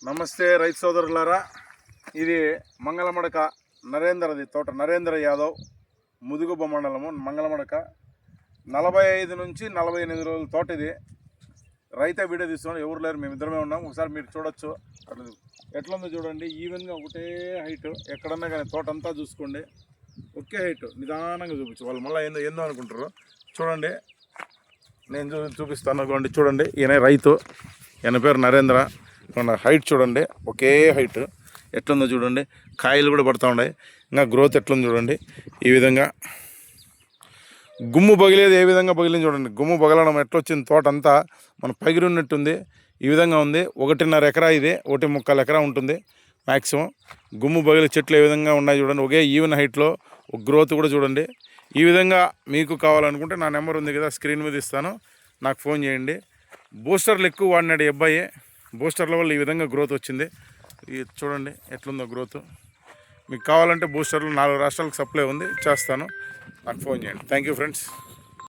నమస్తే రైతు సోదరులారా, ఇది మంగళమడక నరేంద్రది తోట. నరేంద్ర యాదవ్, ముదుగుబ మండలము, మంగళమడక. 45 నుంచి 48 రోజుల తోట ఇది. రైతే వీడియో తీస్తున్నాడు, ఎవరు లేరు, మేమిద్దరమే ఉన్నాం. ఒకసారి మీరు చూడొచ్చు, ఎట్లుందో చూడండి. ఈవెన్గా ఒకటే హైట్, ఎక్కడన్నా కానీ తోట అంతా చూసుకోండి ఒకే హైట్. నిదానంగా చూపించు, వాళ్ళు మళ్ళీ ఏందో అనుకుంటారు. చూడండి, నేను చూపిస్తాను. అనుకోండి, చూడండి, ఈయన రైతు, ఈయన పేరు నరేంద్ర. హైట్ చూడండి, ఒకే హైట్. ఎట్లుందో చూడండి, కాయలు కూడా పడుతూ ఉన్నాయి. ఇంకా గ్రోత్ ఎట్లుంది చూడండి. ఈ విధంగా గుమ్ము పగిలేది ఏ విధంగా పగిలింది చూడండి. గుమ్ము పగలడం ఎట్లొచ్చింది, తోట అంతా మన పగిరిన్నట్టుంది. ఈ విధంగా ఉంది. 1.5 ఎకరా ఇది, 1.25 ఎకరా ఉంటుంది మ్యాక్సిమం. గుమ్ము పగిలి చెట్లు ఏ విధంగా ఉన్నాయి చూడండి. ఒకే ఈవెన్ హైట్లో గ్రోత్ కూడా చూడండి. ఈ విధంగా మీకు కావాలనుకుంటే నా నెంబర్ ఉంది కదా, స్క్రీన్ మీద ఇస్తాను, నాకు ఫోన్ చేయండి. బూస్టర్లు ఎక్కువ వాడినాడు ఈ అబ్బాయి. బూస్టర్ల వల్ల ఈ విధంగా గ్రోత్ వచ్చింది. ఇది చూడండి ఎట్లుందో గ్రోత్. మీకు కావాలంటే బూస్టర్లు 4 రాష్ట్రాలకు సప్లై ఉంది, చేస్తాను, నాకు ఫోన్ చేయండి. Thank you friends.